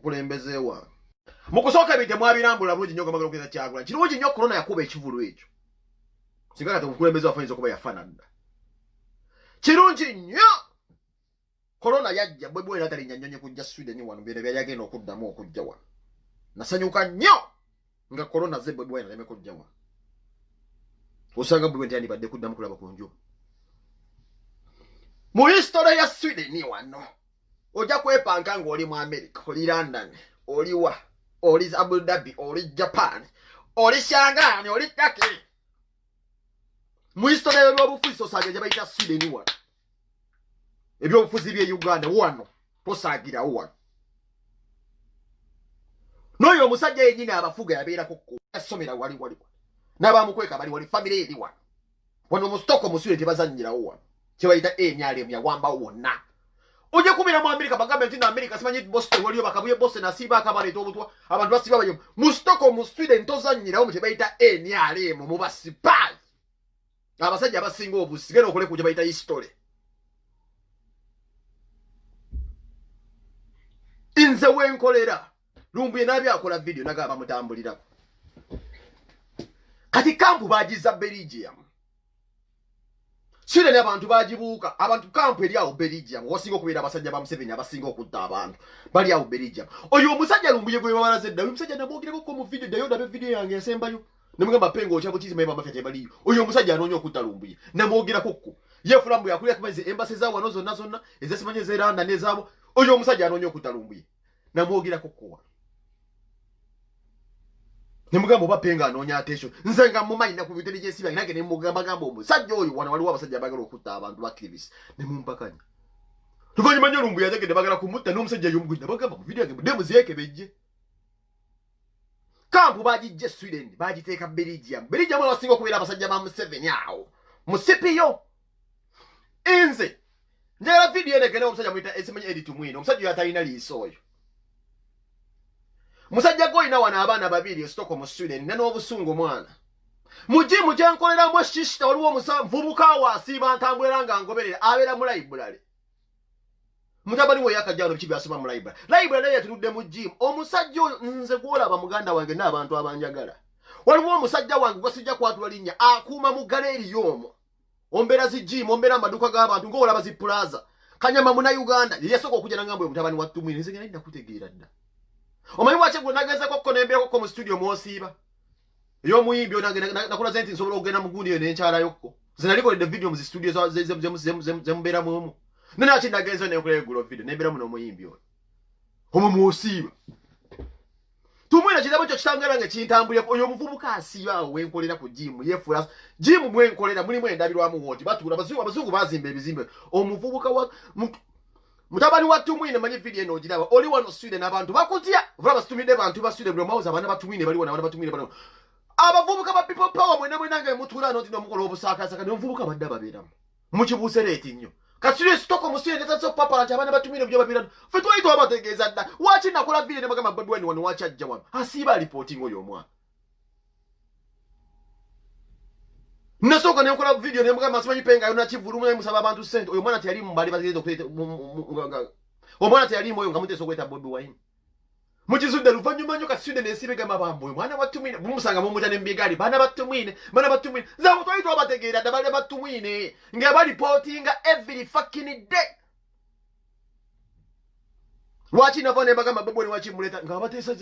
mukulembeze wa mukusoka bite mwabirambula bulungi nnyo gamagalo keza kyagula kirungi nnyo corona yakuba ekivulu ekyo singa kati mukulembeze wafanyiza okuba yafanana kirungi nnyo corona yajja bwe era tali nyanyonye kujja Sweden wano bere bya yagenda okuddamu okujja wano nasanyuka nnyo nga corona zebwe bwe era kujja wano osanga bwe ndi badde kuddamu kulaba kunjo mu history ya Sweden wano oja kwepanga ng'oli mu America oli London oli wa oli Abu Dhabi oli Japan oli Shanghai oli Turkey mu history y'obufuzi osanga bayita Sweden wano ebyobufuzi bye Uganda wano tosagira wano noyo omusajja yennyini abafuga yabeerako kusomera wali n'abamukweka bali wali family eri wano mu Stockholm Sweden tebazannyirawo wano kyebayita enyalemu yawamba wonna uje kubira mu America bagambe nti na America simanyi Boston waliyo bakabuye Boston asiba akabaleta obutwa abantu basiba bayo mu Stockholm mu Sweden tozannyirawo mu kyebayita enyalemu mu basipai abasajja abasinga obusigeno okole ku kyebayita history inze wenkolera lumbuye nabyakola video nagaba mutambulira kati kampu bagiza Belgium Sweden abantu bagibuuka abantu kampu eri awo Belgium wasinga okubeera abasajja ba Museveni abasinga okutta abantu bali awo Belgium oyo omusajja lumbuye gwe babalaze dda omusajja namwogireko ko mu video dayo ndabe video yange esembayo nemugamba pengo okyabo kizima eba mafete baliyo oyo omusajja anoonya okutta lumbuye namwogirako ko ye fulambu yakulira kumeze embassy za wano zonna ezesimanye zeranda nezabo oyo omusajja anoonya okutta lumbuye namwogirako ko nemugamba obapenga anoonya attention nze nga mumanyi na ku intelligence bange nange nemugamba gamba omusajja oyo wano waliwo abasajja bagala okutta abantu bakiribisi nemumpakanya luvannyuma nnyo lumbuye ategedde bagala kumutta n'omusajja y'omugwina bagamba mu video yange mudde ziyekebejje kampu bagijje Sweden bagiteeka Belgium abasinga okubeera abasajja ba Museveni awo musipiyo nze njagala video enegene omusajja muyita esimanyi Edith Mwine omusajja oyo atalina liiso oyo musajja goyina wano abaana babiri Stockholm Sweden n'obusungu mwana mujimu gyenkoleramu eshishita waliwo omuvubuka wasiiba ntambulira nga ngoberera abeera mu library mutabani we yakajjano bikibi asoma mu library yatunudde mu jimu omusajja oyo nze gwolaba muganda wange n'abantu abanjagala waliwo omusajja wange gwasijja kwatula linnya akuuma mu galeri y'omwo ombera zijimu ombera amaduuka g'abantu ng'olaba zi plaza Kanyama muna Uganda yesoko okujja nangambwe mutabani wa Tumwine nze ngenda kutegeera dda omanyi wache gwe nageza ko nembera ko mu studio mwosiba yo muyimbi nakula zenti nsobola okugenda mu gundi n'enkyala yokko zinaliko the video mu studio zembera mu nena achi nageza ne okule gulo video nembera muno muyimbi oyo omo mwosiba Tumwine kirabo kyo kitangala nga kintambulira oyo muvubuka asiba wenkolera ku gym yefula gym mwenkolera mulimu endabirwamu woti batula abazungu bazimba ebizimbe omuvubuka wa mutabani wa Tumwine manyi video eno ogiraba oli wano Sweden abantu bakutya vuba basitumide bantu ba Sweden bro mauza abana batumwine bali wana batumwine bano abavubuka ba people power mwena nga mutula noti nomukolo obusakasaka ne muvubuka badda baberamu mukibuse rate nnyo kasiri Stockholm Sweden tatso papa nti abana batumwine byo babirano fe twaito abategeeza dda wachi nakola video ne magama Bobi wano wachi ajja wano asiba reporting oyo omwana Nasoka nekola video ne mugamba simanyi penga yona kivulumu ne musaba abantu sente oyo mwana tiyali mbali bazide okuleta omwana tiyali moyo ngamuteso kweta Bobi Wine mukizudde luvanyuma nnyo kasinde nensibe gamba bamboyo mwana batumwine bumusanga mu mutane mbigali bana batumwine za mutwaito abategeera dabale batumwine nga bali reporting every fucking day wachi navone bagamba Bobi Wine wachi muleta nga batesa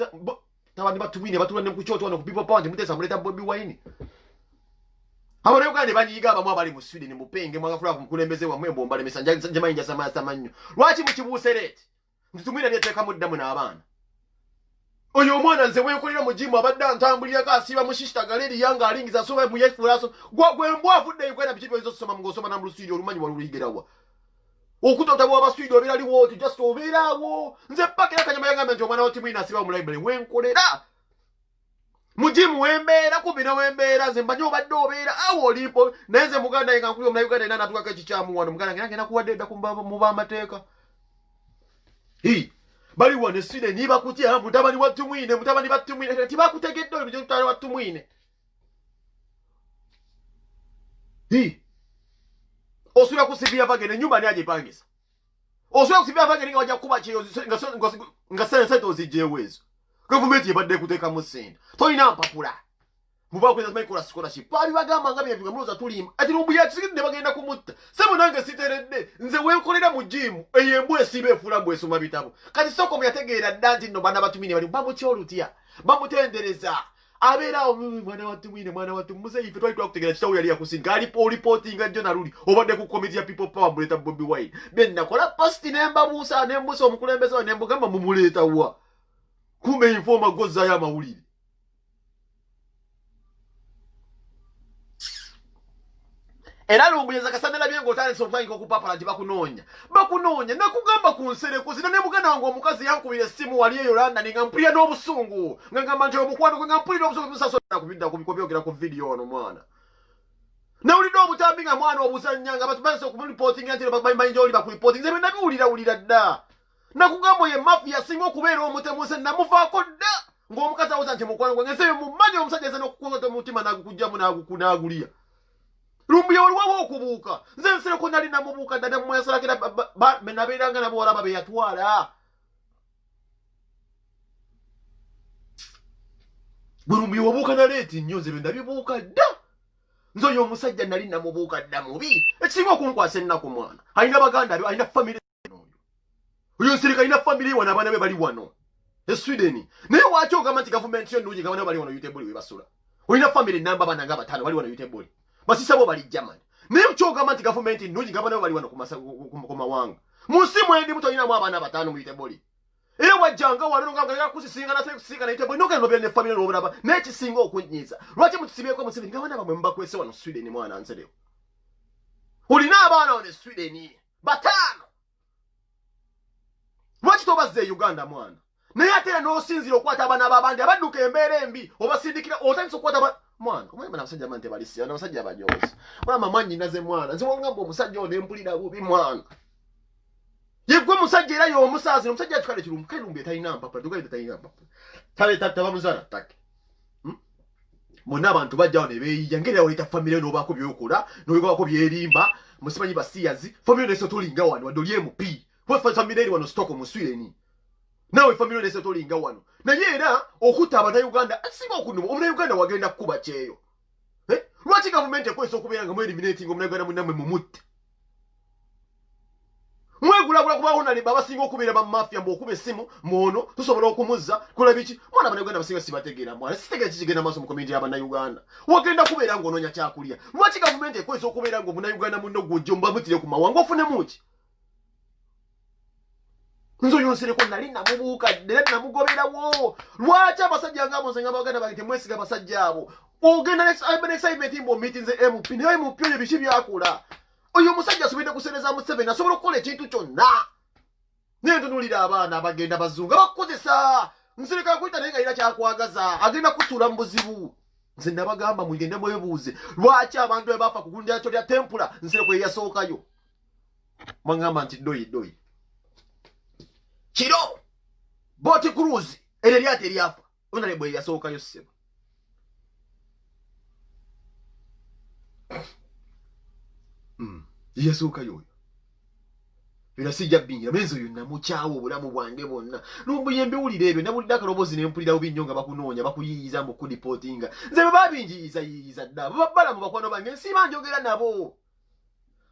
tabandi batumwine batulane ku kyoto wano ku people pound mutesa muleta Bobi Wine Abo leo kandi banyiga abamwe abali mu Sweden mupenge mwagafula kumkulembeze wa mwembo mbale mesanja jamayinja samanyo lwachi mukibuserete ntumwina byeteka muddamu n'abaana oyo omwana nze wenkolera mu jimu abadde ntambulira kasiba mushishita galeri yanga alingiza soba mu yefulaso gwe mbwafudde kwenda bikibi ezo soma ngosoma na mu studio lumanyi waluyigerawa okuta aba studio obirali woti just obirawo nze pakira Kanyama yanga nti omwana wa Tumwine asiba mu library wenkolera mujimu wembeera kubina wembeera nze mbanyo obadde obeera awo olipo naye nze muganda yenga nkuli omuna Uganda nana atuka ekikyamu wano muganda nge nagenda kuwadde edda mu bamateeka bali wano Sweden niba kutya mutabani wa Tumwine tibakutegedde oyo mutabani wa Tumwine osula kusibira bagende nyumba ni agipangisa osobola kusibya avage nga wajja kuba kyeyo nga sente ozijjeeweezo gavumenti yebadde kuteekamu ssente tolina mpapula muba kweza maikola scholarship pali bagamba nga byebiga muloza tulimba ati lumbu yakisigidde ne bagenda kumutta sebo nange siteredde nze weekolera mu jimu eyembwe esiba efula mbwe esoma bitabo kati soko muyategeera dda nti nno bana batumine bali bamutyolutya bamutendereza abeera mwana watu muse ife twali twakutegeera kitawo yali yakusinga alipo reportinga jona luli obadde ku committee ya people power muleta Bobi Wine bye nakola post nembabuusa nembusa omukulembeze wa nembugamba mumuleeta wa kumbe informa gozaayo amawulire era lumbuyeza kasanela byengo otandise okutandika okupapala nti bakunoonya nakugamba ku nsereko zina ne muganda wange omukazi yankubira essimu wali eyo London nga mpulira n'obusungu nga ngamba nti omukwano gwe nga mpulira obusungu busasola kubidda kubyogera ku video ono mwana nawulidde obutambi nga mwana obuzannya nga batubanise okumuripotinga nti bamanyi gyoli bakuripotinga nze benabiwulira dda nakugamba ye mafia singa okubeera omutemu nze namuvaako dda ng'omukazi awuza nti mukwano gwe nze mumanyi omusajja eze n'okukwata omutima n'agukujjamu n'agulya lumbuye waliwo okubuuka nze nsereko nali namubuuka ddala mwesalakira nabeeranga nabo walaba be yatwala bwe lumbuye wabuuka naleeti nnyo nze be nabibuuka dda nze oyo omusajja nali namubuuka dda mubi ekisinga okunkwasa ennaku mwana alina baganda be alina famire oyo nsirika alina famire wano abaana be bali wano e Sweden naye waki ogamba nti gavumenti yo nnungi nga bana bali wano Yutebuli we basula olina famire namba bana nga bataano bali wano Yutebuli basisabo bali Germany naye kyogamba nti gavumenti nnungi nga bana bali wano ku mawanga mu nsi mwendi mutolinamu abaana bataano mu Yutebuli era wajjanga wano nga yakusisinga nakusisinga na Yutebuli nogenda nobera ne famire n'obulaba naye kisinga okunyiiza lwaki mutusibyeko Museveni nga bana bamwe mubakwese wano Sweden mwana nzerewo olina abaana wano e Sweden bataano lwaki tobazze Uganda mwana naye ate era n'osinzira okukwata abaana b'abandi abadduka embeera embi obasindikira otandisa okukwata mwana omwemba n'abasajja mante balisi n'abasajja abajoozi mama mwanyi naze mwana nze wangamba omusajja ono empulira bubi mwana yegwe musajja era y'omusaazi omusajja akikale kirumbu kalumbi etalina mpapula tugalete talina mpapula tabamuzaala ttake bonna abantu bajjawo ne beeyiya ngeri awoleta famire n'obaako byokola n'obaako byerimba musimanyi basiyazi famire nese tolinga wano wadde oli MP famire eri wano stoko mu Sweden nawe famire nese tolinga wano naye era okutta abanayuganda asiba okunuma omunayuganda wagenda kukuba kyeyo lwaki gavumenti ekwesa okubeera nga mweliminating omunayuganda munnammwe mumutte mwegulagula kubawo nali babasinga okubeera bamafia mbwokuba essimu mwono tusobola okumuzza kola biki mwana abanayuganda basinga sibategeera mwana sitegeera kikigenda maaso mu komenti y'abanayuganda wagenda kubeera ng'onoonya kyakulya lwaki gavumenti ekwesa okubeera nga omunayuganda munno gwojja omubamutire ku mawanga ofunemu nzo yonsereko nali namubuuka ddera namugoberawo lwaki abasajja ngabo nze nga baganda bange temwesiga abasajja abo ogenda excitement mbo meetinze MP naye MP oyo biki byakola oyo omusajja asobodde kusereza Museveni asobola okukola ekintu kyonna naye ntunulira abaana abagenda bazunga bakukozesa nsirika kuyita naye nga alina kyakwagaza agenda kusuula mu buzibu nze nabagamba mugende mwebuuze lwaki abantu bwe bafa ku gundi yakyo lya tempula nsireko eyasookayo mwangamba nti doyi kiro boti cruise ere lyate eryafa onale bwe yasookayo ssebo yasookayo oyo era sijja bingira menzo yonna mukyawo obulamu bwange bwonna lumbuye mbiwulira ebyo nabulidde akaloboozi nempulira bubi nnyo nga bakunoonya bakuyiyiza mu kudipotinga nze bwe babinjiyizayiyiza dda babala mu bakwano bange nsiba njogera nabo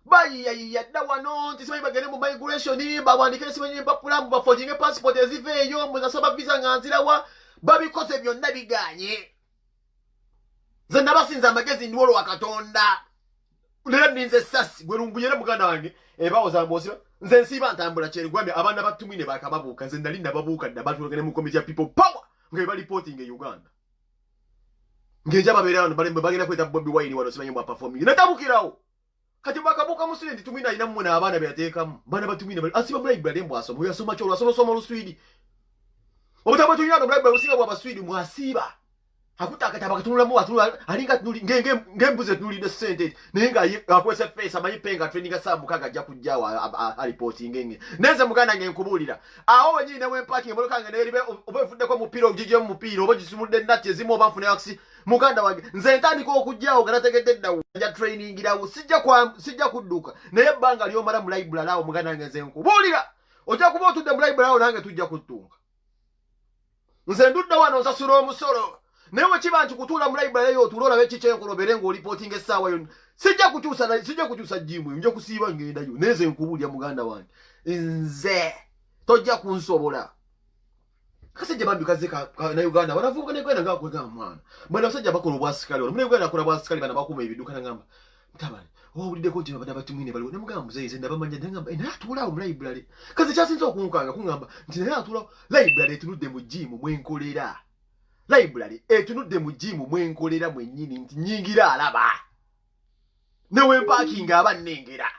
bayiyayiya dda wano nti simanyi bagende mu migration bawandikire simanyi empapula mu bafoginge passport eziveeyo mwenasaba visa nga nzirawa babikoze byonna biganye nze nabasinza amagezi ndiwolo wa Katonda lera ninze sasi gwe lumbuyere muganda wange ebawoza mbosiba nze nsiba ntambula kyeri gwambe abaana batumine bakababuuka nze nali nababuuka dda batulagane mu committee ya people power nga eba reporting e Uganda ngenja babeera wano bagenda kweta Bobi Wine wano simanyi mwa performing natabukirawo kati bakabuka mu student tumina ina mmwe n'abaana beyateekamu baana batumine bali asiba mu library mbwasoma oyo asoma kyolo asoma Oluswidi obutabo tulina mu library businga bwa Baswidi mwasiba akutakataba katunulamu alinga ngembuze tunulide sente naye nga akwese face amanyi penga training sabuka gajja kujjawa reporting ngenge neze muganda ngenkubuulira awo wenyine we parking moloka nga neribe obefuddeko mupira ogijje mu mupira oba gisumudde natti ezimu oba nfune aksi muganda wange nze ntandika okujjawo nga nategedde eddawo nja training irawo sijja kudduka naye ebbanga lyomala mu library awo muganda wange nze nkubuulira ojja kuba otudde mu library awo nange tujja kuttunga nze ndudde wano nsasula omusolo naye wekiba nti kutuula mu library eyo otuula olabe kikyenkolobere ng'olipootinga essaawa yonna sijja kukyusa jimu nja kusiiba ngendayo naye nze nkubuulira muganda wange nze tojja kunsobola kasajja bambi kaze na Uganda banavuga ne kwenda ngakwega mwana bwana basajja bakola obwasikali ono mune Uganda akola bwasikali bana bakuma ebiduka nangamba mtabani owulidde ko jeba bada batumine bali ne mugamba muzeyize ndabamanya ndangamba naye atula mu library kaze kyasinze okunkanga kungamba nti naye atula library etunudde mu jimu mwenkolera library etunudde mu jimu mwenkolera mwennyini nti nyingira alaba newe parking abannengera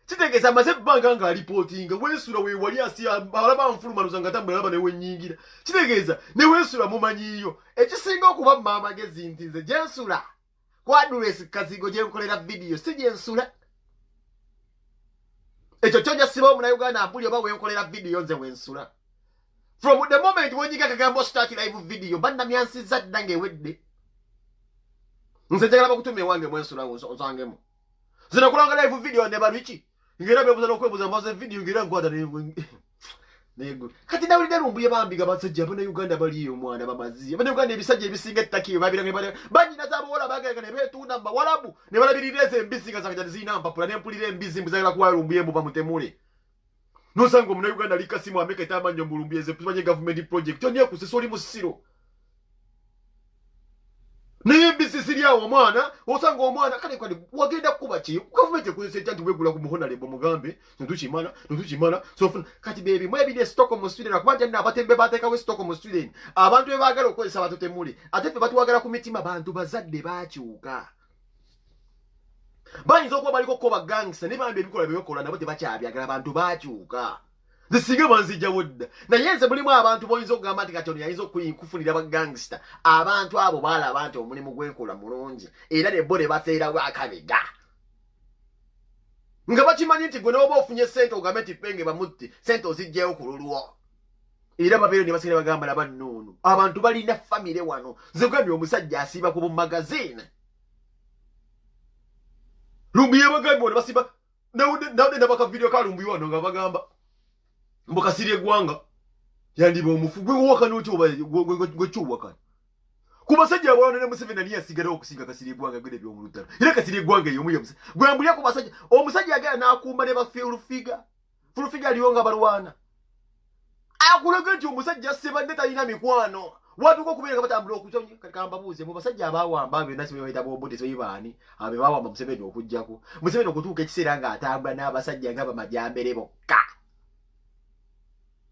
kitegeeza amaze ebbanga nga alipootinga weesula weewali asi alaba nfulumanuza nga tambula alaba newe nnyingira kitegeeza ne weesula mumanyiiyo ekisinga okuba mumamagezi nti nze gyensula kwadulesi kazigo gyenkolera vidiyo si gyensula ekyo kyonja siba omunauganda ampuli oba wenkolera vidiyo nze wensula from the moment wenyiga kagambo start live video bannamyansiza dda ng'ewedde nze njagala bakutumye wange mwensula onsangemu zina kulanga live video ne balwiki ngera bebuza okwebuza mbaze video ngera nkwata nego kati nawulidde lumbuye bambiga basajja bana Uganda baliyo mwana bamazi bana Uganda ebisajja ebisinga ettaki babiranga bale banyina zabola baganga ne betunda mba walabu ne balabiririze embisi ngazanga zina mpapula ne mpulire embisi mbizagala kwa lumbuye mbu bamutemule nosango muna Uganda likasimu ameka tamanyo mbulumbuye ze tubanye government project onye kusisoli musiro naye embisi lyawo omwana osanga omwana kale kwani wagenda kuba ki government ekozesa ekyanti wegula ku muhona lebo mugambe ntuchimala so kati baby mwebide Stockholm student akubanja na abatembe batekawo Stockholm student abantu bebaagala okozesa batutemule ate fe batuwagala ku mitima bantu bazadde bakyuka bayinza okuba baliko koba gangster ne bambi ebikola byekola nabo tebakyabyagala abantu bakyuka zisinga banzijja wodda naye nze mulimu abantu boyinza okugamba nti Katonda yayinza okufunira bagangster abantu abo balaba nti omulimu gwenkola mulungi era ne bo ne bateerawo akabega nga bakimanyi nti gwe n'oba ofunye ssente ogambe nti penge bamutti ssente ozijjayo ku lulwo era babeero ne basigala bagamba laba nnono abantu balina famire wano nze kugambye omusajja asiiba ku bumagazine lumbuye bagambye ne basiba nawudde nabaka video ka lumbuye wano nga bagamba mbokasiri eggwanga yandiba omufu gwe wakana otyoba gwe kyowakana ku basajja abalwana ne Museveni niye asigalawo okusinga kasiri eggwanga gwe by'omulutalo era kasiri eggwanga eyo omuyo gwe mbulya ku basajja omusajja agenda n'akumba ne bafulufiga aliyo nga balwana akulaga nti omusajja sebadde talina mikwano watuka okubeera nga batambula okutonyi kamba buuze mu basajja abawamba abe nasi bayita bobote so yibani abe bawamba Museveni okujjako Museveni okutuuka ekiseera nga atambula n'abasajja nga bamajambere bokka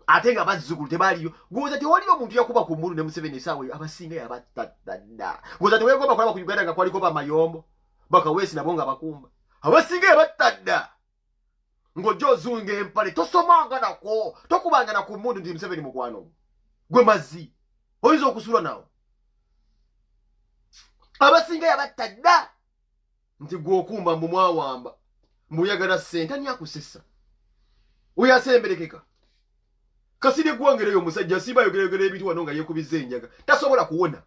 ate nga bazzukulu tebaliyo goza tewaliyo omuntu yakuba ku mmulu ne Museveni esaawa abasinga yabattadda goza teweegomba kulaba ku Uganda nga kwaliko bamayombo bakawesi nabo nga bakumba abasinga yabattadda ng'ojja ozunga empale tosomanga nako tokubanga na ku mmundu nti Museveni mukwano gwe mazzi oyinza okusula nawo abasinga yabattadda nti gwe okumba mbu mwawamba mbuyagala ssente ani akusessa oyo asemberekeka kasiri eggwanga eyo omusajja simba yogereyogera ebintu wano nga yeekubiza enjaga tasobola kuwona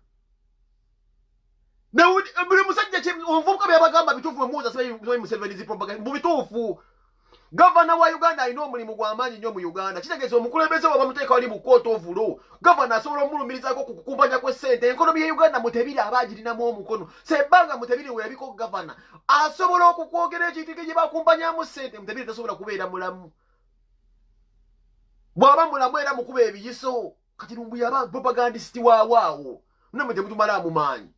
buli musajja omuvubuka byabagamba bituufu mwemuuza sibayi Museveni zipropaganda mu bituufu gavana wa Uganda alina omulimu gw'amaanyi nnyo mu Uganda kitegeeza omukulembeze wa bamuteeka wali mu court of law gavana asobola omulumirizaako ku kukumpanya kw'essente enkonomi ya Uganda Mutebiri aba agirinamu omukono sebbanga Mutebiri we yabiko gavana asobola okukwogera ekintu gye bakumpanyamu ssente Mutebiri tasobola kubeera mulamu bwaba mulamu era mukuba ebiyiso kati lumbu yaba propagandist waawaawo namwe temutumala mumaanyi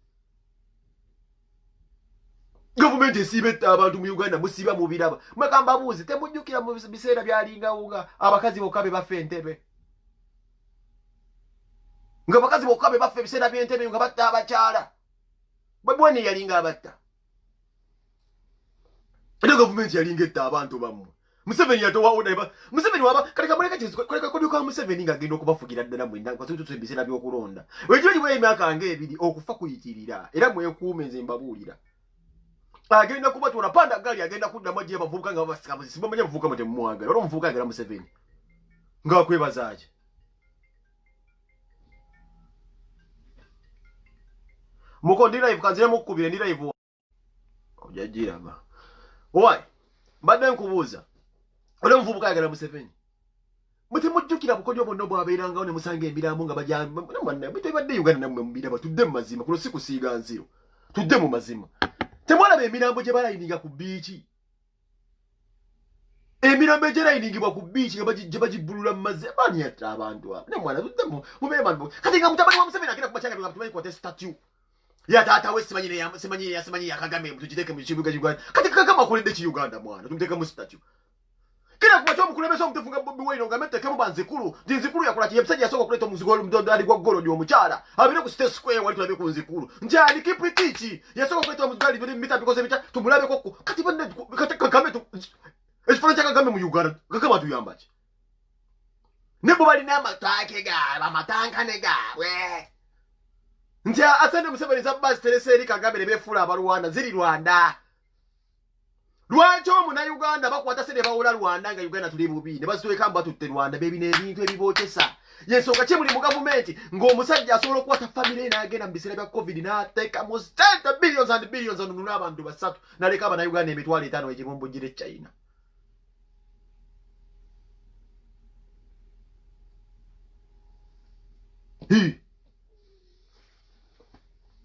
gavumenti esiiba etta abantu mu Uganda musiiba mubiraba mwekamba buuzi temujjukira mu biseera byalingawo nga abakazi bokka be bafa entebe nga abakazi bokka be bafa ebiseera by'entebe nga batta abakyala bwebweni yalinga abatta era gavumenti yalinga etta abantu bammwe Museveni yatowawo naye Museveni waba kale kamuleka kizibu kale kodyoka Museveni ngagenda okubafugira ddala mwenda kwatutu tubiseera by'okulonda wekyo bwe emyaka ng'ebiri okufa kuyitirira era mwekuume nze mbabuulira agenda kuba tuona panda gali agenda kuddamu agiye bavubuka nga babasika simamanya bavubuka mute mumwagala olwo muvubuka agala Museveni ng'akwebazaaki muko ndi live kanzira mukubire ndi live ojajira ba oi mbadde nkubuuza ole mvubuka yagala Museveni muti mujjukira bukodyo bonno bwabeeranga ne musanga emirambo nga bajamba namwe bite badde Uganda namwe mbira batudde mu mazima kulo siku siiga nziro tudde mu mazima temwala be emirambo gye balayininga ku biiki emirambo gye layiningibwa ku biiki nga bagibulula mu mazima bani yatta abantu abo namwana tudde mu mubere bantu kati nga mutabani wa Museveni agenda kubachanga nga tumanyi kote statue ya tata we simanyi ya Kagame mutujiteke mu kibuga Uganda kati Kagame akoledde ki Uganda mwana tumuteka mu statue kila kumacho mukulembesa omutefunga Bobi Wine nga meteke mu banzikulu dinzikulu yakola kiyebisa yasoko kuleta omuzigolo mdondo ali gwa golo ndi omukyala abire ku State Square wali tulabe ku nzikulu njali kipitichi yasoko kuleta omuzigali biri mita bikoze bita tumulabe ko kati bande Kagame tu esifana Kagame mu Uganda Kagame atuyambaje nebo bali na matake ga bamatanka nega we ntia asande Museveni zabasi teleseri Kagame lebefula abalwanda ziri Rwanda Lwaki omuna Uganda bakwata sene bawula Rwanda nga Uganda tuli bubi ne basitweka mba tutte Rwanda bebi n'ebintu ebibookesa yensonga kye muli mu gavumenti ng'omusajja asobola okukwata famire n'agenda mu biseera bya COVID n'ateeka mu billions and billions anunula abantu basatu n'aleka Abannayuganda emitwalo 5 egimumbujjira China.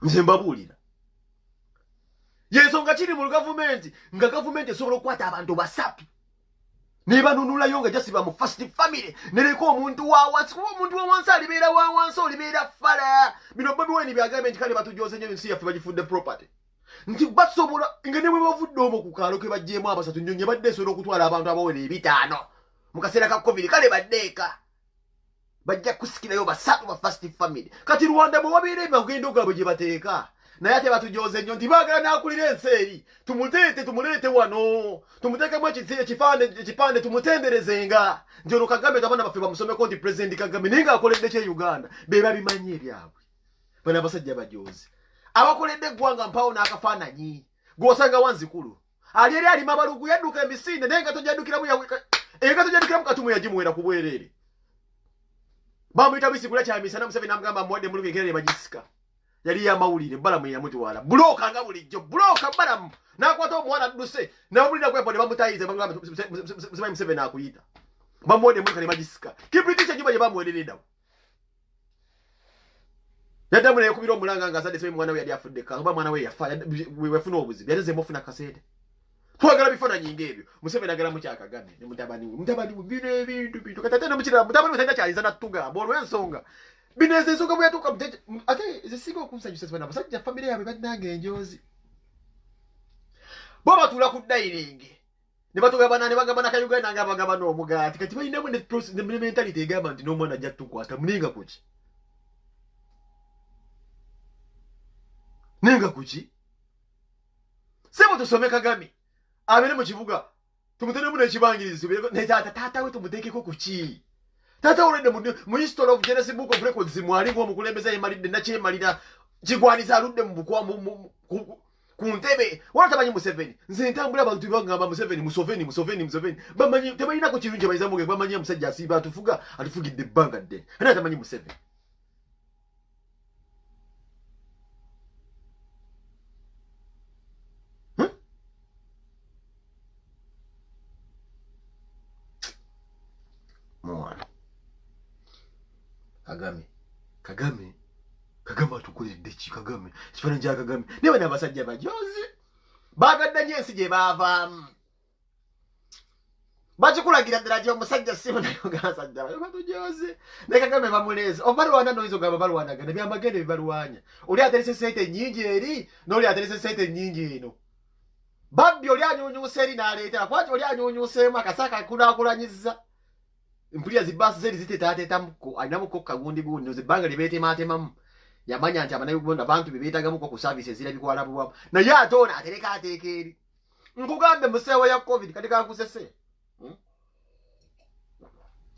Nze mbabuulira yensonga kiri mu gavumenti nga gavumenti esobola okukwata abantu basatu ne banunulayo nga jasiba mu first family nereka omuntu wa wansi kuba omuntu wa wansi alibeera wa wansi olibeera fala bino Bobi Wine byagambye nti kale batujoze nnyo ensi yaffe bagifudde property nti basobola nga ne bwe bavudde omwo ku kaalo ke bajjeemu abasatu nnyonye badde esobola okutwala abantu abawera 5 mu kaseera ka COVID kale baddeeka bajja kusikirayo basatu ba first family kati Rwanda bwe wabeera ebagendo gaabwe gye bateeka naye ate batujoze nnyo nti baagala n'akulira ensi eri tumuleete wano tumuteekemu ekipande tumutenderezenga nti ono Kagame abaana baffe bamusomeko nti President Kagame naye ng'akoledde kye Uganda be babimanyi ebyabwe bano abasajja bajoze abakoledde eggwanga mpawo n'akafaananyi gw'osanga Wanzikulu ali eri alima balugu yadduka emisinde naye nga tojaddukiramu katumu yagimuwera ku bwereere bamuyita bisigula kyamisana Museveni amugamba muwadde mulugu ekerere bagisika yali yamawulire balamu yamutwala buloka nga bulijjo buloka balamu nakwata omwana adduse nabulira kwepone bamutayize Museveni akuyita bamuwodde muluka ne bagisika kipiticha nyumba gye bamuwerereddawo yaddamu naye kubira omulanga nga azadde Museveni mwana we yali afudde oba mwana we yafa wefuna obuzibu yali zemu ofuna kaseede twagala bifaananyi ng'ebyo Museveni agala mu kyakagame ne mutabani we bino ebintu kati ate nomukirala mutabani we talina kyaliza nattugamba olw'ensonga bino ezo ensonga bwe yatuuka ate ezisinga okunsanyusa zibana abasajja famire yaabwe badnanga enjoozi bo batuula ku dayiringi ne batugamba ne bagamba nakayuganda nga bagamba n'omugaati kati balinamu ne mentality egamba nti n'omwana ajja tukwata muninga kuki nenga kuki sebo tusome Kagame abere mu kibuga tumutenemu n'ekibangirizi ne taata we tumuteekeko kuki tata olende mu history of Genesis Book of Records mwali ng'omukulembeze yemalidde nakyemalira kigwaniza aludde mu bukwa ku ntebe wala tamanyi Museveni nze ntambula abantu bagamba Museveni bamanyi tebalina ku kirungi bayiza muge bamanyi musajja asiba atufugidde ebbanga ddene era tamanyi Museveni mwana Kagame atukoledde ki Kagame kifaananyi kya Kagame ne bano abasajja bajozi baagadde nnyo ensi gye baavaamu bakikulagira ddala gye omusajja si munayogabasajja batujoze ne Kagame bamuleeze obalwana noizo gaba balwanagana byamagende bibalwanya oli aterese sente nnyingi eri n'oli aterese sente nnyingi eno babbi oli anyuunyuusa eri n'aleetera kwati oli anyuunyuuseemu akasaka kunaakulanyiza mpulira zibaasi zeri ziteetateetamuko alinamuko kagundi gundi zibbanga libeetemaatemamu yamanya nti Abannayuganda bantu bebeetagamuko ku saavisi ezirabikwa bwamu naye ate ono atereka ateeka eri nkugambe museewo ya COVID kati kankuzese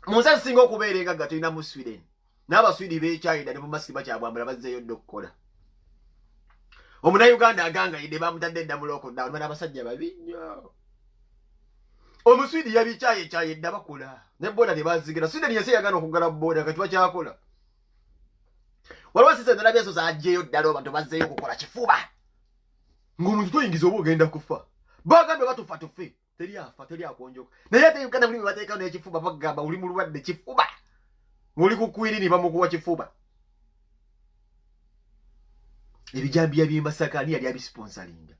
mu nsi ezisinga okubeera engagga tulina mu Sweden n'Abaswidi b'ekyayida ne mu masiba kyabwambula bazzeeyo dde okukola Omunnayuganda agangayidde bamutadde edda mu lockdown bana abasajja babi nnyo Omuswidi yabikyayedda bakola ne boda ne bazigira Sweden yase yagana okugala boda kati bakyakola Waliwo sise ndala byeso zajeyo ddala abantu bazzeyo kukola kifuba. Ng'omuntu toyingiza oba ogenda kufa. Bagambye batufa tufe. Teri afa, teri akonjoka. Naye ate Uganda buli bateeka n'ekifuba bagamba uli mulwadde kifuba. Ng'oli ku kwiriri bamukuwa kifuba. Ebijambiya by'Emasaka ani yali abisponsalinga.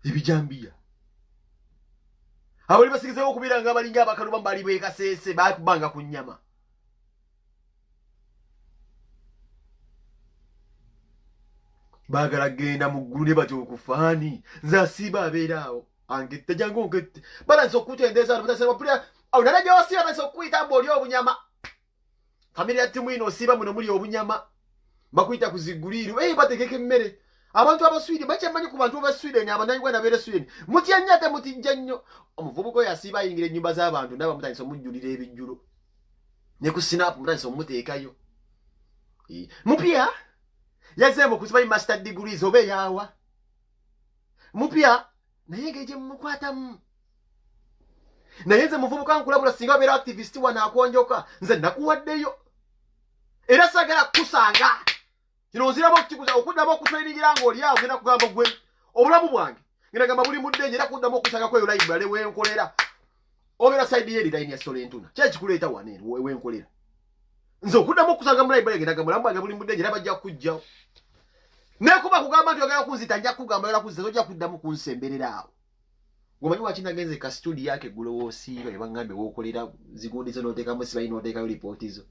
Ebijambiya. Abali basigizewo okubiranga abalinga abakaluba mbali bwekaseese bakubanga ku nnyama. Bagala genda mu ggulu ne batyo okufaani nze asiiba abeeraawo angette jangu nkette balanse okutendeza abatasema pulya awo nalajja wasiiba balanse okuyita mbu oli obunyama famire ya timu ino osiiba muno muli obunyama bakuyita ku ziguliiru bategeka emmere abantu abaswidi bakyamanyi ku bantu abaswideni abananyigwana beere swideni mutya nnyo ate mutijja nnyo omuvubuka oyo asiiba ayingira ennyumba z'abantu ndaba mutandisa omujjulira ebijjulo ne ku sinapu mutandisa omuteekayo mupya yazemo kusiba master degrees obe yawa mupya naye ngeje mukwatamu naye nze muvubuka nkulabula singa abeera activist wana akonjoka nze nakuwaddeyo era sagala kusanga kino nzirabo okukikuza okuddamu okutrainingira ng'oli awo genda kugamba gwe obulamu bwange ngenda gamba buli muddenye era kuddamu okusanga kweyo library wenkolera obeera side yeri line ya Solentuna kye kikuleeta wane wenkolera nze okuddamu okusanga mu library ngenda gamba bulamu bwange buli muddenye era bajja kujjawo nekuba kugamba nti ogenda kunzita nja kugamba era kunzita tojja kuddamu kunsemberera awo gomanyi waki nagenze ka studio yake gulowoosiiba ebaŋŋambye wookolera zigundizo n'oteekamu sibayi n'oteekayo lipooti zo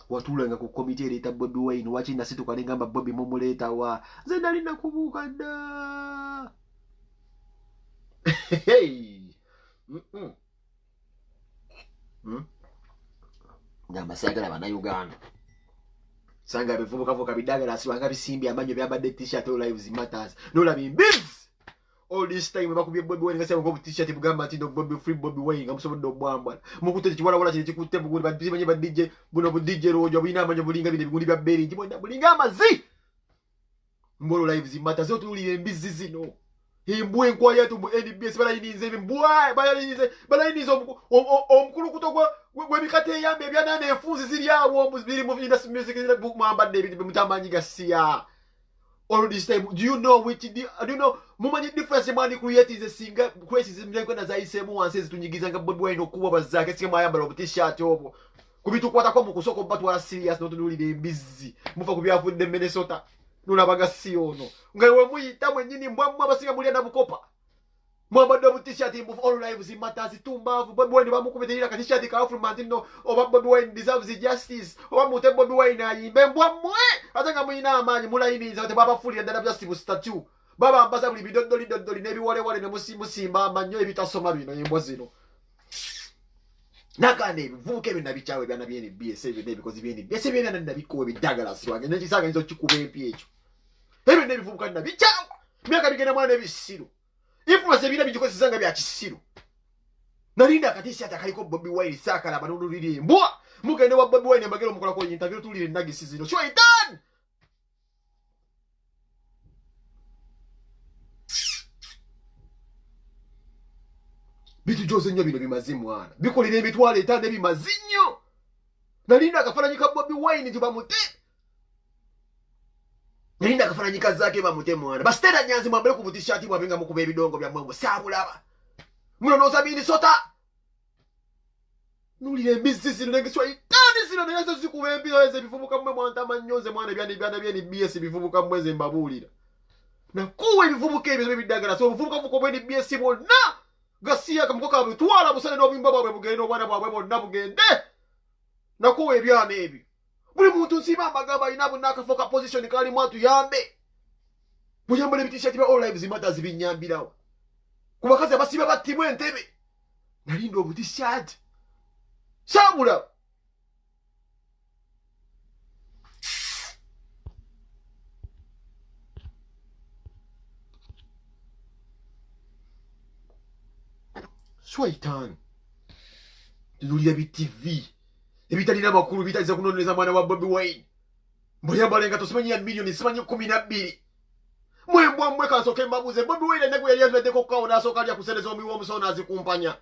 watulanga ku komite ereeta Bobi Wine waki nasituka ne ngamba Bobi mumuleeta wa nze nali nakubuuka dda ngamba sayagala bannayuganda sanga bivubukavuka bidagala asibanga bisimbye amanyo byambadde t-shirt all lives matters nolaba imbiz all this time bakubye Bobi Wine ngase ngo t-shirt bugamba ati no Bobi free Bobi Wine ngamusobodde obwambala mukute kiwala wala kiri kikutte buguli badibanye badije buno budije rojo bina amanyo bulinga bine biguli bya beri njibonda bulinga amazi mbolo lives matters otulire imbizi zino himbwe kwa yetu mu NBS balayinize mbwa balayinize omukulu kutogwa webikate yambe byanane efunzi ziri awo muzibiri mu industry music book mwambadde ebintu mutamanyi gasiya all this time do you know mumanyi difference mwani create is a singer crisis mlengo na zaisemu wanse zitunyigiza nga Bobi Wine okuba bazake sima yambala t-shirt obo kubitu kwata kwa mukusoko mpatu wa serious no tunulire busy mufa kubyafudde Minnesota nulabaga siono ngawe muyita mwenyini mbwa basinga mulia na bukopa mwambadde mu t-shirt mbu all lives matters tumbavu Bobi Wine bamukubitira ka t-shirt ka Afro no oba Bobi Wine deserves justice oba mute Bobi Wine ayimbe mbwa mwe atanga muyina amanyi mulayiniza ate baba fulira dada justice statue baba ambaza buli bidodoli nebiwolewole ne musimba amanyo ebitasoma bino embwa zino nakane ebivubuka ebyo nabikyawe byana byene BS ebyo nebikozi byene BS byene nabikowe bidagala siwange nekisanga nzo kikuba empya ekyo ebyo nebivubuka nabikyawe myaka bigenda mwana ebisiru influence ebina bigikozesanga bya kisiru nalinda akatisi atakaliko Bobi Wine sakala banululire mbwa mugende wa Bobi Wine mbagero mukola ko interview tulire nagisi zino show it done bitu jose nnyo bino bimazi mwana bikolera emitwalo etande bimazi nnyo nalinda akafananyika Bobi Wine tibamute nalinda akafananyika zake bamute mwana bastera nyanzi mwambale ku butishati bwabenga mukuba ebidongo bya mwembo sabulaba muno no sabini sota nulire embizi nengeswa itani zino nazo zikuba empiro eze bivubuka mwe mwanta manyonze mwana byani BS bivubuka mweze mbabulira na kuwe bivubuka ebyo bidagala so bivubuka vuko bwe BS bonna gasiya kamukoka bitwala busane no bimba bwe bugende obwana bwabwe bonna bugende na kuwe byana ebyo buli muntu nsiba amagamba inabo nakafoka position kali mwatu yambe buyambale bitishati ba all lives matters binyambirawo kubakazi abasiba batimwe entebe nalindo obutishati sabula Swaitan tululira BTV ebitalina makulu bitaliza kunoneza mwana wa Bobi Wine mbuyambalenga tusimanyi ya milioni simanyi 12 mwembwa mwe kasoke mbabuze Bobi Wine nego yali azwedeko kawo nasoka alya kuseleza omiwo omusona azikumpanya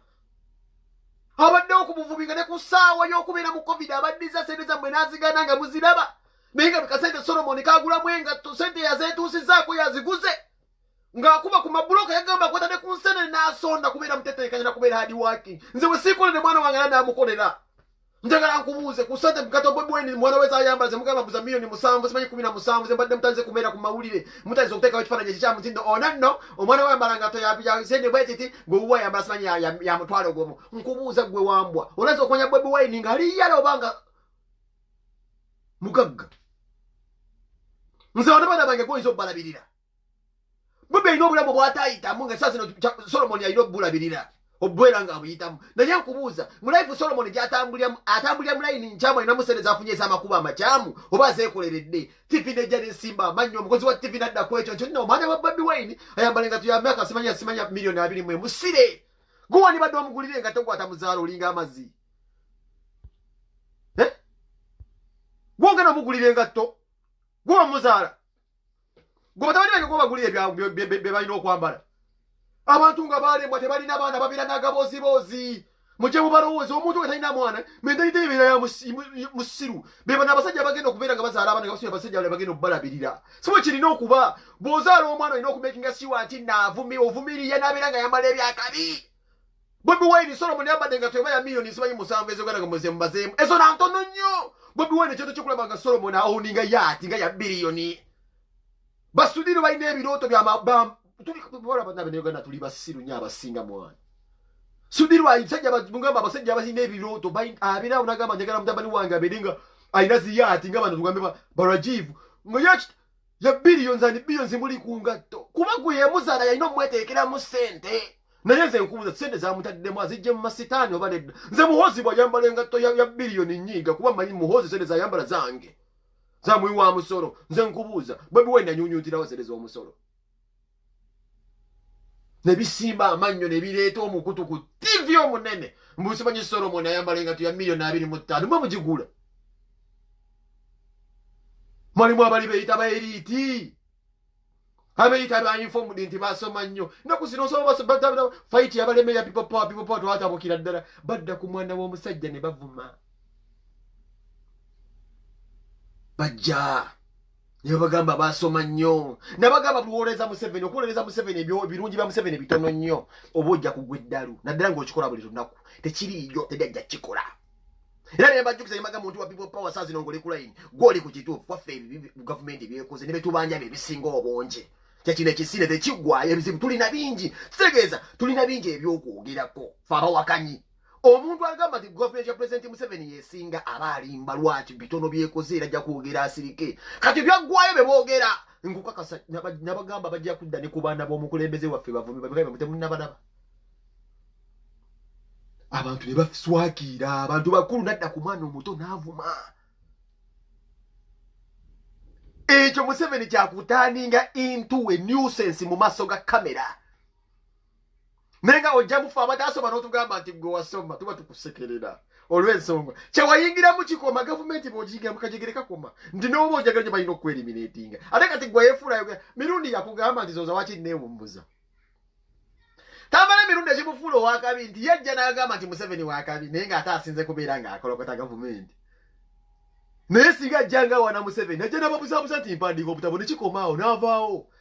abaddewo ku buvubi nga ne ku ssaawa y'okubeera mu covid abaddiza sente zammwe n'azigana nga muziraba naye nga bikasente Solomon kagulamu engatto sente yazeetuusizzaako yaziguze ng'akuba ku mabuloka yagamba kwatadde ku nsene n'asonda kubeera muteteekanya na kubeera hard working nze bwe siikolere mwana wange era naamukolera njagala nkubuuze ku sente gato Bobi Wine mwana we zayambala ze mugamba mbuza miliyoni 7 simanyi 17 ze mbadde mutanze kubeera ku mawulire mutanze okuteekawo ekifaananyi ekikyamu nti onanno omwana we yambala ngato sente bwe ziti gwe wuwa yambala simanyi ya mutwalo gwomu nkubuuza gwe wambwa olaze okumanya Bobi Wine ng'ali yala obanga mugagga nze wanabaana bange goyinza obbalabirira Bobi alina obulamu bw'ataayitamu nga saa zino Solomon alina obbulabirira obwera nga abuyitamu naye nkubuuza mu life Solomon gy'atambulira mu layini nkyamu alina musente z'afunyesa amakubo amakyamu oba azeekoleredde tivi nejja nesimba amannyo omukozi wa tivi nadda ku ekyo nti omwana wa Bobi Wine ayambala engato ya myaka simanya miliyoni 21 musire guwani badde omugulire engato gwata muzaala olinga amazzi gwongena omugulire engatto gwa muzaala gwe batabani bange gwobagulire bye balina okwambala abantu nga balembwa tebalina baana babira nagaboziboozi mujje mubalowooza omuntu we talina mwana mentalite ebeera ya musiru beba n'abasajja bagenda okubeera nga bazaala abaana nga basomya abasajja bale bagenda okubalabirira siwe kirina okuba bw'ozaala omwana olina okumakinga siwa nti ovumiriye n'abeera nga yambala ebyakabi Bobi Wine Solomon yambadde nga tweba ya miliyoni simanyi 7 ezogenda nga mubazeemu ezo nantono nnyo Bobi Wine ekyoto kikulaba nga Solomon awuninga yaati nga ya biliyoni basudiro balina ebirooto Uganda tuli basiru nnyo abasinga mwana sudiru mugamba abasajja abalina ebirooto abeera unagamba njagala mutabani wange abeere nga alina ziyaati nga bano tugambe barajivu nga ya biliyoni and biliyoni muli ku ngatto kuba gwe yemuzaala yalina omweteekeramu sente naye nze nkubuuza sente zamutaddemu azijje mu masitaani oba nedda nze muhozi bw'ayambala engatto ya biliyoni nnyinga kuba manyi muhozi sente zayambala zange zamuwi wa musolo nze nkubuuza Bobi Wine anyunyuntirawo sente z'omusolo ne bisimba amannyo ne bireeta omukutu ku tivi omunene mbusimanyi Solomon ayambala engatto ya miliyoni 25 mwe mugigula mwalimu abali beyita baeriiti abeyita ba-informed nti basoma nnyo naku zino osobola fayiti yabalemera people power twatabukira ddala badda ku mwana w'omusajja ne bavuma bajja niyo bagamba basoma nnyo nabagamba okuwolereza Museveni ebirungi bya Museveni bitono nnyo oba ojja kugwa eddalu naddala ng'okikola buli lunaku tekiriiyo tedajja kikola era ne bajjukiza yemaga muntu wa people power saa zino ng'oli ku layini gw'oli ku kituufu waffe gavumenti ebyekoze ne betubanja bye bisinga obungi kyekino ekisire tekiggwayo ebizibu tulina bingi kitegeeza tulina bingi ebyokwogerako fe abawakanyi omuntu agamba nti gavumenti ya Pulezidenti Museveni yesinga aba alimba lwaki bitono byekoze era ajja kwogera asirike kati byaggwayo be boogera nkukakasa nabagamba bajja kudda ne ku baana b'omukulembeze waffe bavumi babigabe mutemunabalaba abantu ne baswakiira abantu bakulu nadda ku mwana omuto n'avuma ekyo Museveni kyakutaaninga into a nuisance mu maaso ga kamera nenga ojja mufa abatasoma n'otugamba nti gwe wasoma tuba tukusekerera olw'ensonga kyewayingiramu kikoma gavumenti bw'ogiyigira mukajegere kakoma nti n'oba ojagala gye balina okwerimineetinga ate kati gwe yeefuula mirundi yakugamba nti zoza waki neewumbuza tamala emirundi ekimufuula owakabi nti yajja n'agamba nti Museveni wakabi naye ng'ate asinze kubeera ng'akolokota gavumenti naye singa ajjanga wana Museveni ajja n'ababuzabuza nti mpandiika obutabo ne kikomaawo n'avaawo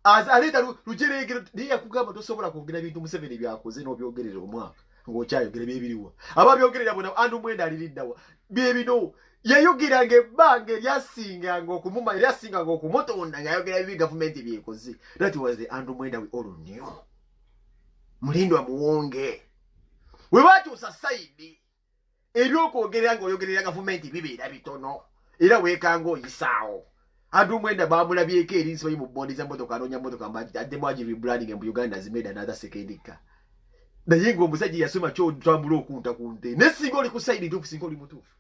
aleeta lujereegero naye yakugamba tosobola kwogera bintu Museveni byakoze n'obyogerera omwaka ng'okyayogera byebiriwa aba byogerera bona andu mwenda aliriddawa byebino yayogeranga ebbanga eryasinganga okumumanya eryasinganga okumutonda ng'ayogera bibi gavumenti byekoze that was the andu mwenda we all knew mulindwa muwonge we bakyusa sayidi ebyokwogerera ng'oyogerera gavumenti bibeera bitono era weekanga oyisaawo andu mwenda bamulabyeko erinsi bayi mu bondi za motoka anoonya motoka addemu agiribranding mu Uganda zimeda another second car naye ng'omusajja yasoma kyotambula okunta ku nte ne singa oli ku sayidi ntuufu singa oli mutuufu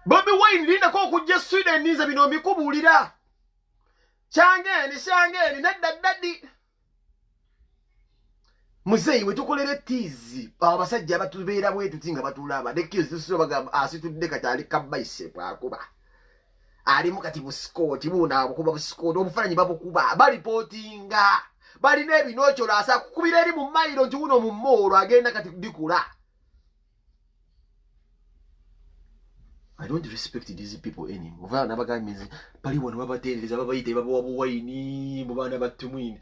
Bobi Wine lindako okujja Sweden nze bino mbikubuulira kyangeeni nedda ddaddi muzeyi we tukolera ettiizi abasajja abatubeera bwetuti nga batulaba nekizi tusiba bagamba asitudde kati ali kabaise bwakuba alimu kati busikoti buuna bukuba busikoti obufaananyi babukuba balipootinga balina ebinokyola asa kukubira eri mu mayiro nti wuno mu moolo agenda kati dikula. I don't respect these people anymore. Vana bagamize bali wano babatendereza babayite babawa buwayini mu baana battumwini.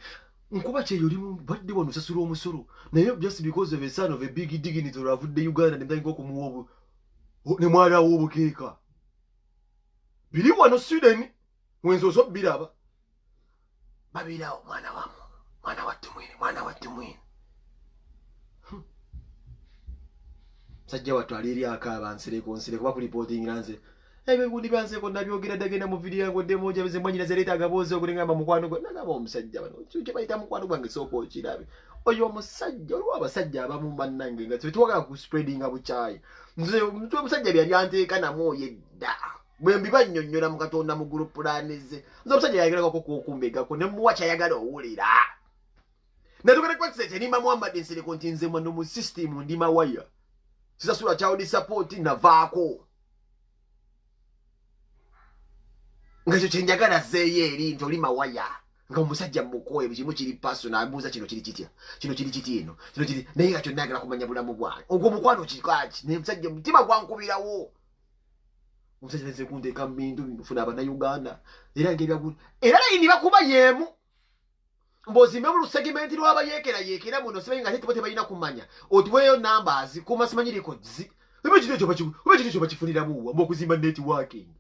Nkuba kye yoli badde wano sasula omusolo. Naye just because of a son of a big dignitary avudde Uganda nemutandika okumuwa ne mwala obukeeka. Bili wano Sweden mwenzo so biraba. Babirawo mwana wa ttumwini. Sajja watwali eri akaaba nsereko kuba ku reporting lanze. Ebigundi byanseko nabyogera dagenda mu video yango demo jabize mwanyina zereta agaboze okulingamba mukwano gwe nagaba omusajja bano kye bayita mukwano gwange soko okirabe oyo omusajja olwo abasajja abamu bannange nga tuwaka ku spreading abuchayi nze omusajja byali anteeka namwo yedda bwe mbiba nnyonnyola mu Katonda mu group planize nze omusajja yagerako kukumbegako ne muwacha yagala owulira natugere kwekise nimba Muhammad nsereko nti nze mwano mu system ndima waya sisasula child support navaako nga kyo kyenjagala zeeyo nti oli mawaya nga omusajja mukoye kimu kiri paso nabuuza kino kiri kitya kino kiri kiti eno kino kiri naye nga kyonna ayagala kumanya bulamu bwange ogwo mukwano kikaki naye omusajja mutima gwankubirawo omusajja nze kunteeka mu bintu bifuna abannayuganda era ng'ebyagu era layini bakuba yeemu mbozimbe mu lusegimenti lw'abayeekerayeekera muno simanyi nga ate tebalina kumanya otuweeyo numbers kuma simanyi records oba kino bakifunira buwa mb'okuzimba networking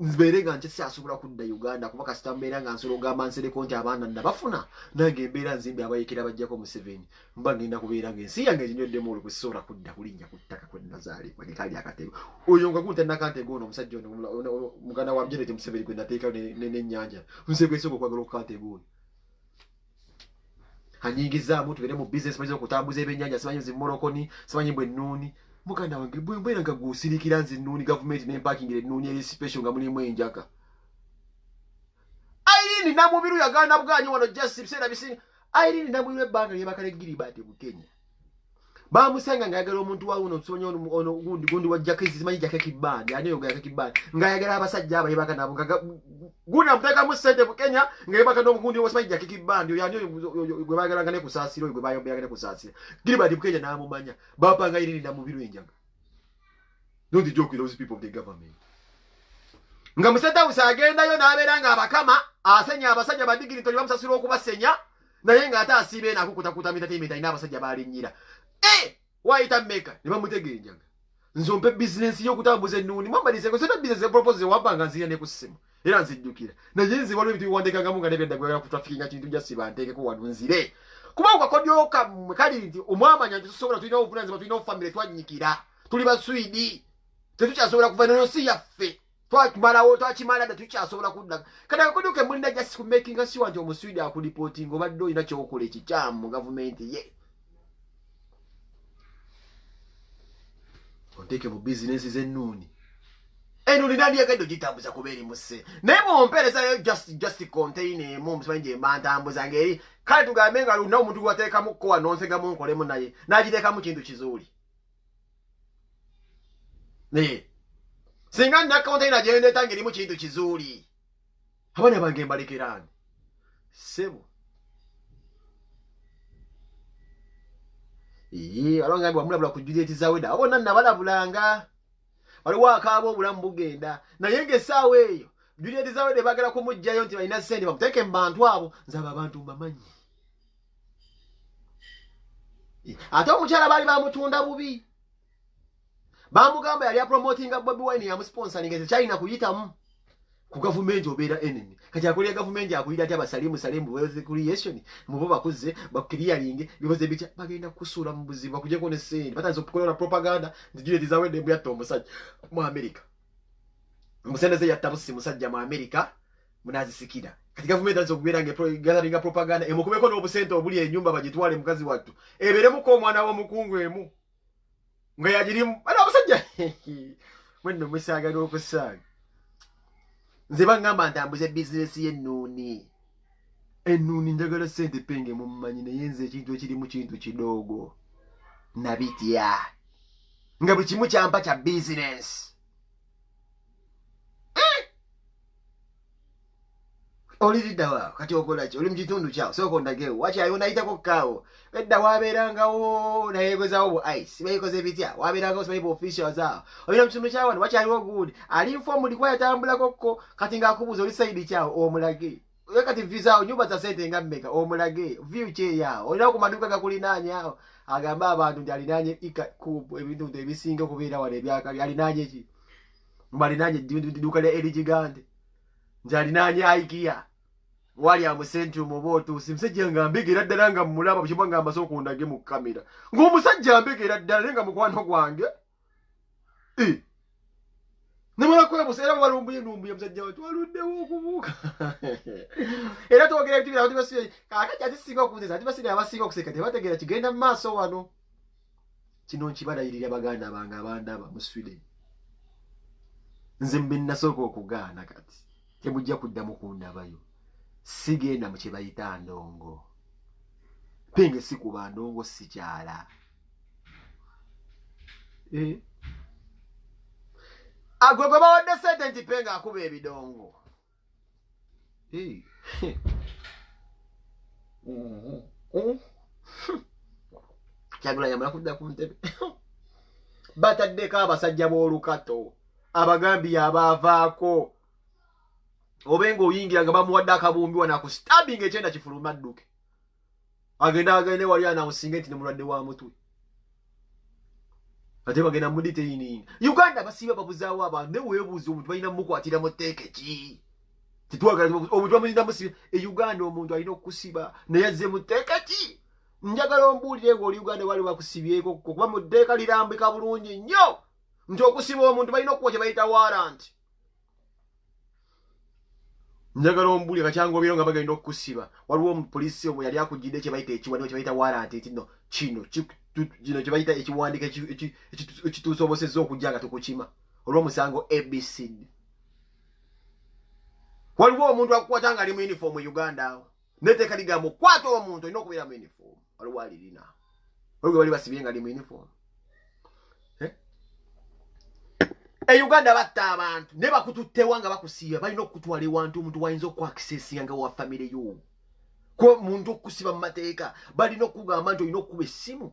nzibere nga nkyesi asobola kudda Uganda kuba kasita mbeera nga nsolo ogamba nsereko nti abaana nabafuna nange embeera nzimbe abayeekera bajjako mu 7 mba ngenda kubeera nga ensi yange ezinyoddemu olwo kusobola kudda kulinnya ku ttaka kwe nazaalibwa gekali akatego oyo nga kunta nakantego ono omusajja ono muganda wa Janet Museveni gwe nateekayo n'ennyanja nsekwesooka okwagala okukantego ono anyingizaamu tubeere mu business maze okutambuza ebyennyanja simanyi zimorokoni simanyi bwe nnuuni muganda wange bwembera nga gusirikira nze nnuuni gavumenti n'empakingira ennuuni eri special nga mulimu enjaka Irene Namubiru yaganda bwanyi wano just biseera bisinga Irene Namubiru ebbanga lyebakale Gilibert mu Kenya bamusanga ngayagala omuntu wa uno nsonyi ono gundi wa Jackie simanyi Jackie Kibandi ani yoga Jackie Kibandi ngayagala abasajja aba yebaka nabo guna mpeka mu sente mu Kenya ngayebaka n'omugundi wa simanyi Jackie Kibandi yani gwe bagala ngane kusasiro gwe bayombe ngane kusasira Gilibert mu Kenya namumanya bapanga Irene Namubiru enjaga. Don't joke with those people of the government. Nga museta usagenda yo nabeera nga abakama asenya abasajja badigiri toli bamusasira okubasenya naye nga ate asibe nakukutakuta mitatimiita ina abasajja balinnyira waita mmeka ne bamutegenjaga nzompe business y'okutambuza ennuuni mwambalize kozena business propose wabanga nzira ne kusimu era nzijjukira naye nzi waliwo ebintu biwandekangamu nga nebyadda gwera ku trafficking kintu jasiba nteekeko wano nzire kuba ukakodyoka kali nti omwamanya nti tusobola tulina obuvunaanyizibwa tulina ofamire twanyikira tuli baswidi tetukyasobola kuva neno si yaffe twakimalawo twakimala dda tukyasobola kudda kati akakodyoke mulina just ku making sure nti omuswidi akulipotinga obadde olina kyokola ekikyamu mu gavumenti ye onteke mu business z'ennuuni ennuuni nandi yagenda ogitambuza kuba eri musse naye mwompeerezayo just contain emu omusimanyi gye mbantambuza ng'eri kale tugambe nga luna omuntu gwateekamu kowa nonsegamu nkolemu naye n'agiteekamu kintu kizuuli naye singa nina container gye ndeeta ng'erimu kintu kizuuli abaana bange mbalekeraani sebo alonga mbwa mulabula ku Juliet Zaweda abona nabalabulanga waliwo akaaba obulamu bugenda naye ng'essaawa eyo Juliet Zaweda bagala kumugjayo nti balina ssente bamuteeke mu bantu abo nzaba abantu mbamanyi ate omukyala baali bamutunda bubi bamugamba yali apromotinga Bobi Wine yamusponsoringa tekyalina kuyitamu ku gavumenti obeera enemy kati akolera gavumenti akuyita ati abasalimu wealth creation mubo bakuze bakiriyalinge biboze bitya bagenda kusuula mu buzibu bakujeko ne sente batanze okukola propaganda nti Juliet Zaweda mbyatta omusajja mu America omusendeze yattabusi musajja mu America munazisikira kati gavumenti anze okubeera gathering propaganda emukubeko n'obusente obuli ennyumba bagitwale mukazi wattu ebeeremuko omwana w'omukungu emu nga yagirimu bano abasajja mwenno musaagala okusaaga nze bangamba ntambuze bizinesi y'ennuuni ennuuni njagala ssente penge mummanyi naye nze ekintu ekirimu kintu kidoogo nabitya nga buli kimu kyampa kya bizinesi olidda wa kati okola ki oli mu kitundu kyawo sooka ondagewo wakyayo nayitako kaawo edda waabeerangawo nayeekozaawo bu ice bayikoze bitya waabeerangawo simanyi bu officials awo olina mu kitundu kyawo wano wakyaliwo gundi ali informed kuba yatambulakokko kati ng'akubuuza oli sayidi kyawo omulage oye kati vizaawo nyumba za sente nga mmeka omulage view kyeyaawo olinawo ku maduuka gakulinaanye awo agambe abantu nti alinaanye ikakubu ebintu ebisinga okubeera wano ebyakali alinaanye ki mba alinaanye edduuka lya erigigande nti alinaanye aikiya wali amusentrum oba otuusi musajja nga mbegeera ddala nga mmulaba bukibwa nga mbase okundage mu kamera ng'omusajja mbegeera ddala naye nga mukwano gwange namala kwebusa era balumbuye numbuye musajja we twaluddewo okubuuka era twogera ebintu birala tibasibe kakati atisinga okuzesa tibasibe abasinga okuseka tebategeera kigenda mu maaso wano kino nkibalayirira baganda bange abandaba mu Sweden nze mbe nasooka okugaana kati temujja kuddamu kundabayo sigenda mu kye bayita ndongo penge sikuba ndongo sikyala agwe gwe bawadde sente nti penga akuba ebidongo Kyagula yamala kudda ku ntebe bataddeko abasajja b'olukato abagambi abaavaako obenga oyingira nga bamuwadde akabumbi wana akustabinga ekyenda kifuluma adduke agende wali anawusinga nti nemulwadde wa mutwe ate bagenda muditeininga Uganda basiiba babuzaawo abantu neweebuuza omuntu balina mukwatira mu tteeke ki titwagala omuntu bamulina musiba Uganda omuntu alina okusiba naye azze mu tteeke ki njagala ombuulire ng'oli Uganda wali bakusibyeko kuba mu ddeeka lirambika bulungi nnyo nti okusiba omuntu balina okuwa kye bayita waranti njagala ombuulire kakyanga obeera nga bagenda okusiba waliwo omupoliisi omwe yali akugidde kye bayita ekiwandiiko kye bayita waranti nti no kino kye bayita ekiwandiiko ekitusobosezza okujja nga tukukima olw'omusango ABCD waliwo omuntu akukwata nga ali mu uniform mu Uganda awo neteeka ligamba okwata omuntu olina okubeera mu uniform waliwo alirina waliwo bali basibye nga ali mu uniform Uganda batta abantu ne bakututtewa nga bakusiiba balina okutwala ewantu omuntu wayinza okwakisesinga nga wa famire yo ko muntu okusiba mu mateeka balina okugamba nti olina okuba essimu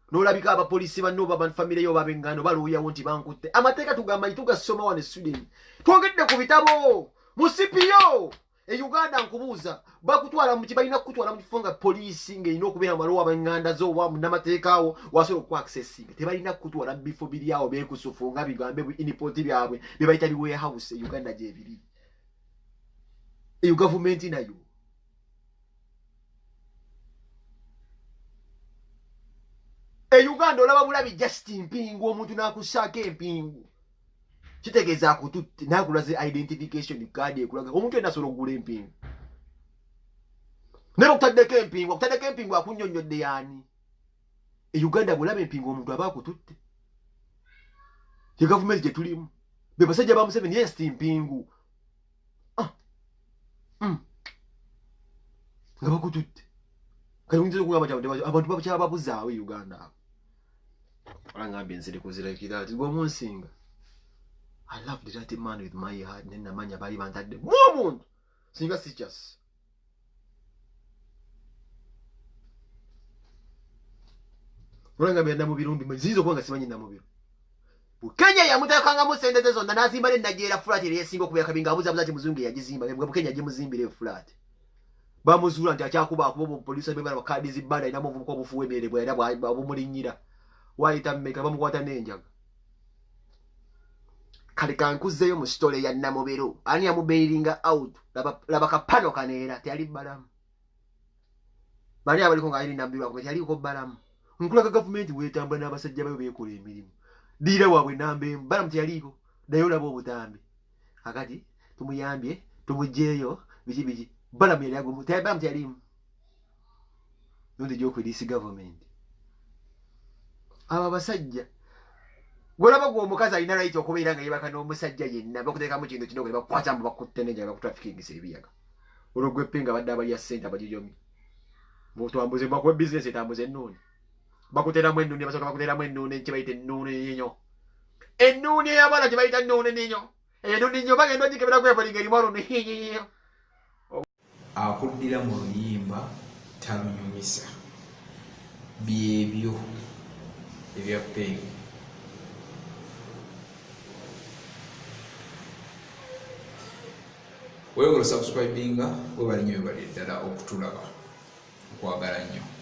n'olabika abapoliisi banno oba famire yo babengano balooyawo nti bankutte amateeka tugamba tugasoma wano e Sweden twogedde ku bitabo musipiyo Uganda nkubuuza bakutwala mu kibalina kukutwala mu kifo nga poliisi ng'erina okubeera mu maloowa ab'enganda zo oba munnamateekaawo wasobola okwakisesinga tebalina kukutwala mu bifo biri awo beekusufu nga bigambe inipoti byabwe bye bayita biwarehouse Uganda gyebiri gavumenti nayo Uganda olaba bulabi just mpingu omuntu n'akussaako empingu kitegeeza akututte n'akulaze identification card ekulaga omuntu yenna asobola okugula empingu naye okutaddeko empingu akunnyonnyodde yaani Uganda bwolaba empingu omuntu aba akututte ye gavumenti gye tulimu be basajja ba Museveni yes mpingu nga bakututte kati oyinza okugamba abantu bakyababuzaawo e Uganda olangambye nzire kuzirakira ati gwe munsinga I loved that man with my heart nenamanya bali bantadde omuntu singa sikyas olangambye namubiro ndi mzizo kubanga simanyi namubiro Kenya yamutakangamu sente zonna n'azimba n'ennajeera flat eri esinga okubeera kabinga abuzabuza ati muzungu yagizimba nga Kenya agimuzimbira flat bamuzuula nti akyakuba akuba obupoliisi bebala bakadi zibbanda ina muvubuka obufuwe emere bwe era obumulinnyira wayita mmeka bamukwata n'enjaga kale kankuzeeyo mu sitole ya Namubiro ani yamubeiringa out laba kapano kaneera teyali balamu bali abaliko nga alina Namubiro akuba teyaliko balamu nkulaga gavumenti weetambula n'abasajja bayo beekola emirimu diira waabwe nambemu balamu teyaliko naye olaba obutambi akati tumuyambye tumugjeeyo biki balamu yali agumu balamu teyalimu nondi gyokweriisi gavumenti aba basajja golaba gwe omukazi alina right okubeera nga yebaka n'omusajja yenna bakuteekamu kintu kino bakukwata mbu bakutte n'enjala bakutrafikingisa ebiyaga olwo gwe penga badde abalya ssente abagijomye mutwambuze bakuwa bizinesi etambuza ennuuni bakuteramu ennuuni basooka bakuteramu ennuuni kye bayita ennuuni ninyo ennuuni ey'abaana kye bayita ennuuni ninyo ennuuni ninyo bagenda ogikebera kwefalinga erimu alunni akuddira mu luyimba talunyumisa. Byebyo ebya Peg. Wewe subscribinga, wewe bali nnyo bali ddala okutulaba. Nkwagala nnyo.